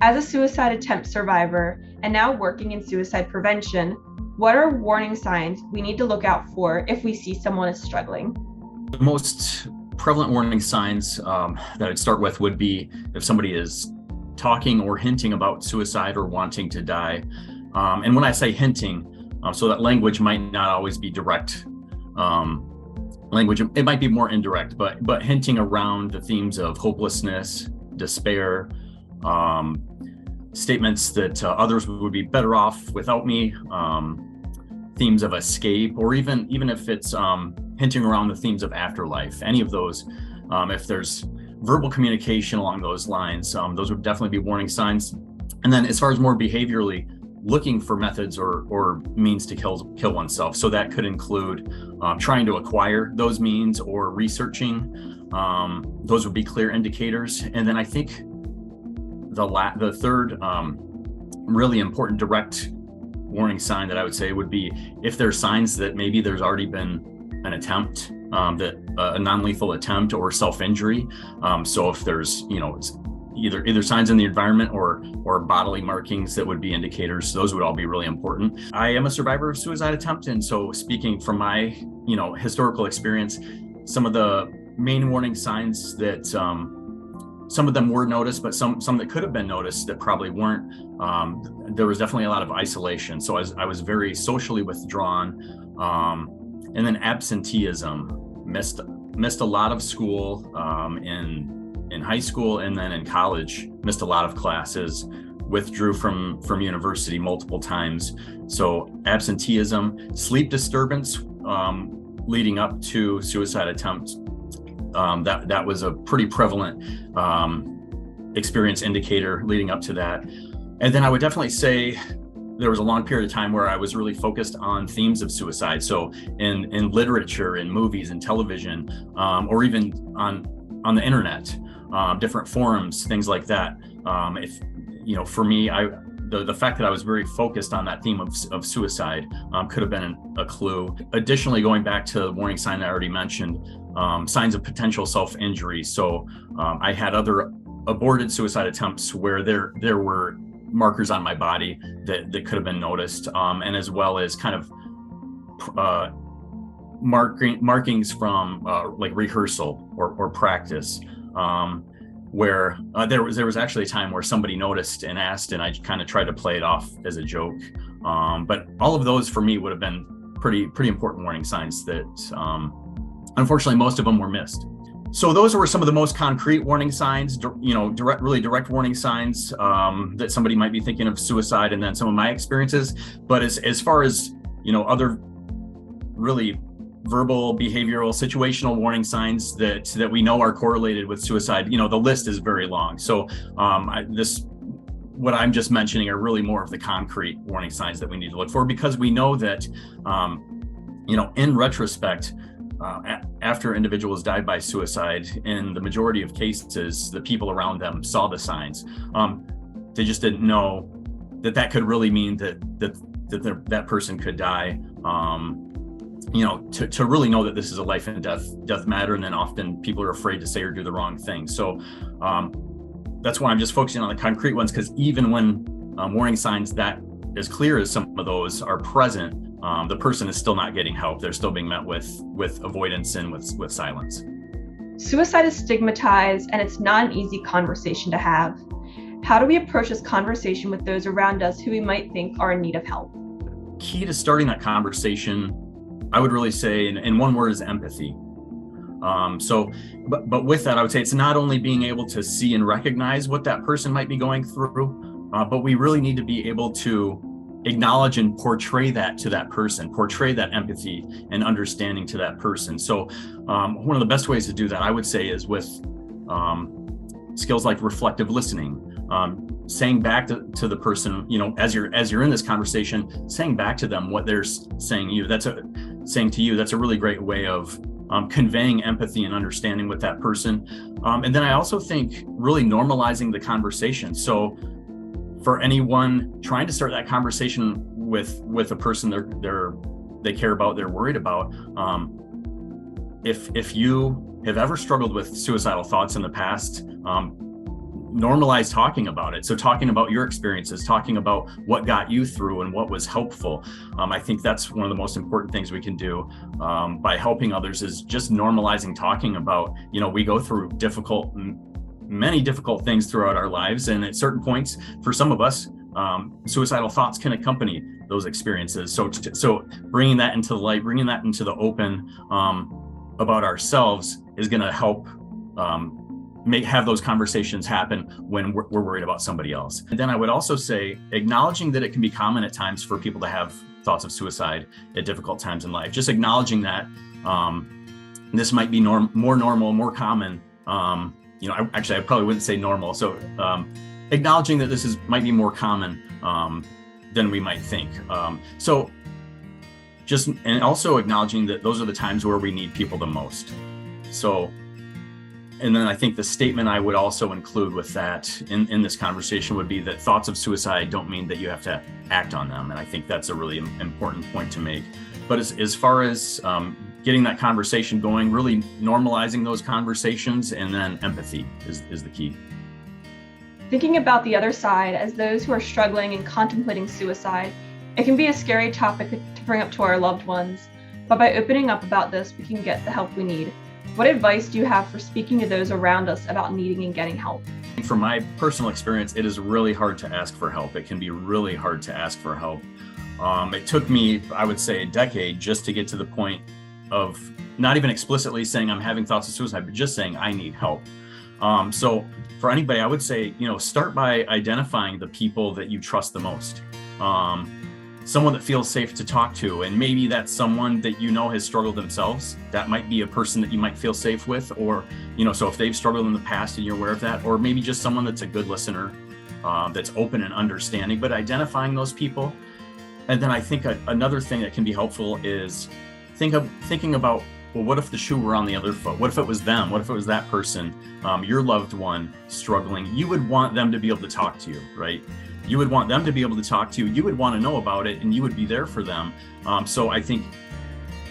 As a suicide attempt survivor and now working in suicide prevention, what are warning signs we need to look out for if we see someone is struggling? The most prevalent warning signs that I'd start with would be if somebody is talking or hinting about suicide or wanting to die. And when I say hinting, so that language might not always be direct language. It might be more indirect, but hinting around the themes of hopelessness, despair, statements that others would be better off without me, themes of escape, or even if it's hinting around the themes of afterlife. Any of those, if there's verbal communication along those lines, those would definitely be warning signs. And then as far as more behaviorally, looking for methods or means to kill oneself. So that could include trying to acquire those means or researching. Those would be clear indicators. And then I think the third really important direct warning sign that I would say would be if there's signs that maybe there's already been an attempt, a non-lethal attempt or self-injury. So if there's, it's either signs in the environment or bodily markings that would be indicators, those would all be really important. I am a survivor of suicide attempt, and so speaking from my historical experience, some of the main warning signs that some of them were noticed, but some that could have been noticed that probably weren't. There was definitely a lot of isolation. So I was very socially withdrawn, and then absenteeism. Missed a lot of school in high school, and then in college missed a lot of classes. Withdrew from university multiple times. So absenteeism, sleep disturbance leading up to suicide attempt. That was a pretty prevalent experience indicator leading up to that. And then I would definitely say there was a long period of time where I was really focused on themes of suicide. So in literature, in movies and television, or even on the internet, different forums, things like that. For me, the fact that I was very focused on that theme of suicide could have been a clue. Additionally, going back to the warning sign I already mentioned, signs of potential self-injury. So I had other aborted suicide attempts where there were markers on my body that could have been noticed, and as well as kind of markings from like rehearsal or practice, where there was actually a time where somebody noticed and asked, and I kind of tried to play it off as a joke. But all of those for me would have been pretty important warning signs that unfortunately most of them were missed. So those were some of the most concrete warning signs, really direct warning signs that somebody might be thinking of suicide, and then some of my experiences. But as far as other really verbal, behavioral, situational warning signs that we know are correlated with suicide, the list is very long. So what I'm just mentioning are really more of the concrete warning signs that we need to look for, because we know that in retrospect, after individuals died by suicide, in the majority of cases, the people around them saw the signs. They just didn't know that could really mean that person could die. To really know that this is a life and death matter, and then often people are afraid to say or do the wrong thing. So that's why I'm just focusing on the concrete ones, because even when warning signs that as clear as some of those are present, the person is still not getting help. They're still being met with avoidance and with silence. Suicide is stigmatized, and it's not an easy conversation to have. How do we approach this conversation with those around us who we might think are in need of help? Key to starting that conversation, I would really say, in one word, is empathy. But with that, I would say it's not only being able to see and recognize what that person might be going through, but we really need to be able to acknowledge and portray that to that person, portray that empathy and understanding to that person. So one of the best ways to do that, I would say, is with skills like reflective listening, saying back to the person, as you're in this conversation, saying back to them what they're saying to you. That's a really great way of conveying empathy and understanding with that person. And then I also think really normalizing the conversation. So for anyone trying to start that conversation with a person they care about, they're worried about, if you have ever struggled with suicidal thoughts in the past, normalize talking about it. So talking about your experiences, talking about what got you through and what was helpful. I think that's one of the most important things we can do by helping others, is just normalizing talking about, we go through many difficult things throughout our lives. And at certain points, for some of us, suicidal thoughts can accompany those experiences. So bringing that into the light, bringing that into the open about ourselves is going to help have those conversations happen when we're worried about somebody else. And then I would also say, acknowledging that it can be common at times for people to have thoughts of suicide at difficult times in life. Just acknowledging that this might be more normal, more common. I probably wouldn't say normal. So acknowledging that this might be more common than we might think. And also acknowledging that those are the times where we need people the most. And then I think the statement I would also include with that in this conversation would be that thoughts of suicide don't mean that you have to act on them. And I think that's a really important point to make. But as far as getting that conversation going, really normalizing those conversations, and then empathy is the key. Thinking about the other side, as those who are struggling and contemplating suicide, it can be a scary topic to bring up to our loved ones. But by opening up about this, we can get the help we need. What advice do you have for speaking to those around us about needing and getting help? From my personal experience, it is really hard to ask for help. It can be really hard to ask for help. It took me, I would say, a decade just to get to the point of not even explicitly saying I'm having thoughts of suicide, but just saying I need help. So for anybody, I would say, start by identifying the people that you trust the most. Someone that feels safe to talk to, and maybe that's someone that has struggled themselves. That might be a person that you might feel safe with, or so if they've struggled in the past and you're aware of that, or maybe just someone that's a good listener, that's open and understanding. But identifying those people. And then I think another thing that can be helpful is thinking about, well, what if the shoe were on the other foot? What if it was them? What if it was that person, your loved one, struggling? You would want them to be able to talk to you, right? You would want them to be able to talk to you. You would want to know about it, and you would be there for them. So I think,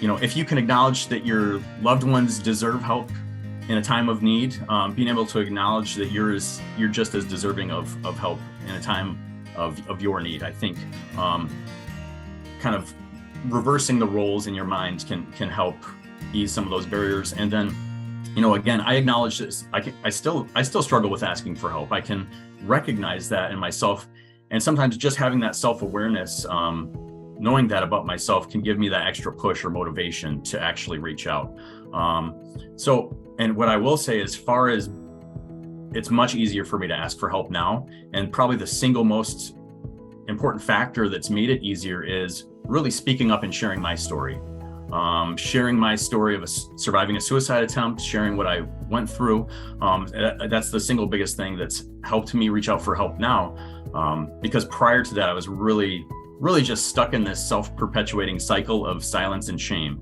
if you can acknowledge that your loved ones deserve help in a time of need, being able to acknowledge that you're just as deserving of help in a time of your need, I think kind of reversing the roles in your mind can help ease some of those barriers. And then, again, I acknowledge this. I still struggle with asking for help. I can recognize that in myself. And sometimes just having that self-awareness, knowing that about myself, can give me that extra push or motivation to actually reach out. And what I will say, as far as it's much easier for me to ask for help now, and probably the single most important factor that's made it easier is really speaking up and sharing my story. Sharing my story of surviving a suicide attempt, sharing what I went through. That's the single biggest thing that's helped me reach out for help now. Because prior to that, I was really just stuck in this self-perpetuating cycle of silence and shame.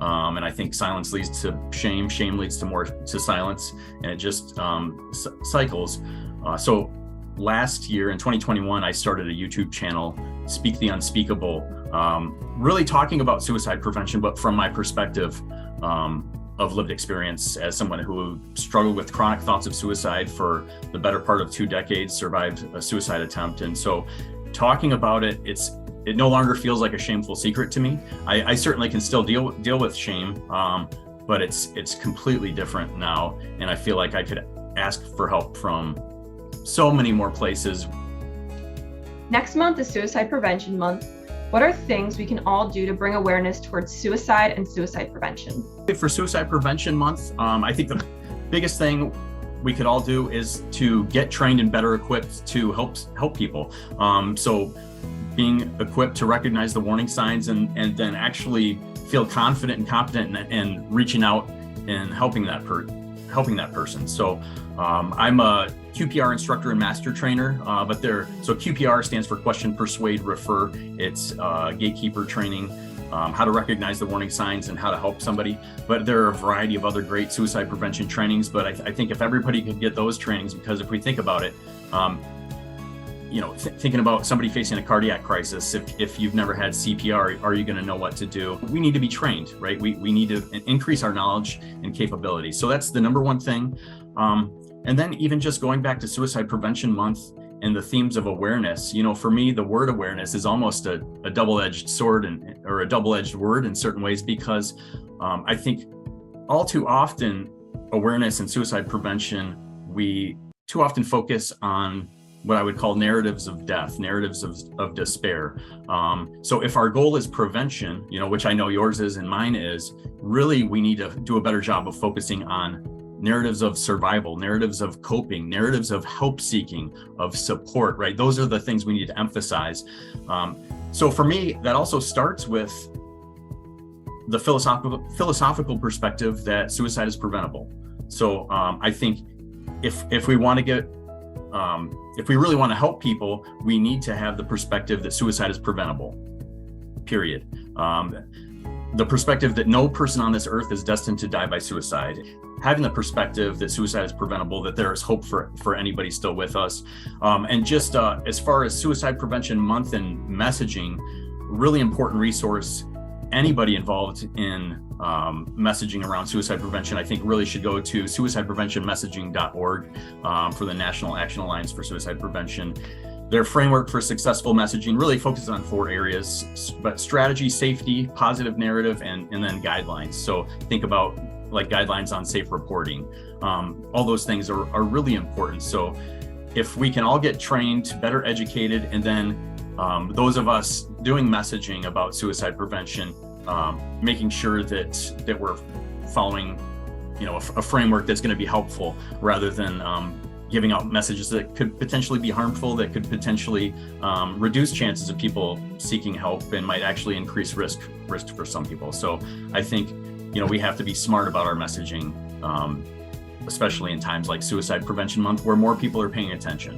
And I think silence leads to shame, shame leads to silence, and it just cycles. So last year in 2021, I started a YouTube channel, Speak the Unspeakable, really talking about suicide prevention, but from my perspective of lived experience as someone who struggled with chronic thoughts of suicide for the better part of 2 decades, survived a suicide attempt. And so talking about it, it no longer feels like a shameful secret to me. I certainly can still deal with shame, but it's completely different now. And I feel like I could ask for help from so many more places. Next month is Suicide Prevention Month. What are things we can all do to bring awareness towards suicide and suicide prevention? For Suicide Prevention Month, I think the biggest thing we could all do is to get trained and better equipped to help people. So being equipped to recognize the warning signs and then actually feel confident and competent and reaching out and helping that person. So I'm a QPR instructor and master trainer, so QPR stands for Question, Persuade, Refer. It's gatekeeper training, how to recognize the warning signs and how to help somebody. But there are a variety of other great suicide prevention trainings. But I think if everybody could get those trainings, because if we think about it, thinking about somebody facing a cardiac crisis, if you've never had CPR, are you going to know what to do? We need to be trained, right? We need to increase our knowledge and capability. So that's the number one thing. And then even just going back to Suicide Prevention Month and the themes of awareness, for me, the word awareness is almost a double-edged sword or a double-edged word in certain ways, because I think all too often awareness and suicide prevention, we too often focus on what I would call narratives of death, narratives of despair. So if our goal is prevention, which I know yours is and mine is, really we need to do a better job of focusing on narratives of survival, narratives of coping, narratives of help seeking, of support, right? Those are the things we need to emphasize. So for me, that also starts with the philosophical perspective that suicide is preventable. So I think if we want to get, if we really want to help people, we need to have the perspective that suicide is preventable, period. The perspective that no person on this earth is destined to die by suicide. Having the perspective that suicide is preventable, that there is hope for anybody still with us. And just as far as Suicide Prevention Month and messaging, really important resource. Anybody involved in messaging around suicide prevention, I think really should go to suicidepreventionmessaging.org for the National Action Alliance for Suicide Prevention. Their framework for successful messaging really focuses on 4 areas, but strategy, safety, positive narrative, and then guidelines. So think about like guidelines on safe reporting. All those things are really important. So if we can all get trained, better educated, and then those of us doing messaging about suicide prevention, making sure that we're following, a framework that's going to be helpful rather than giving out messages that could potentially be harmful, that could potentially reduce chances of people seeking help and might actually increase risk for some people. So I think, we have to be smart about our messaging, especially in times like Suicide Prevention Month, where more people are paying attention.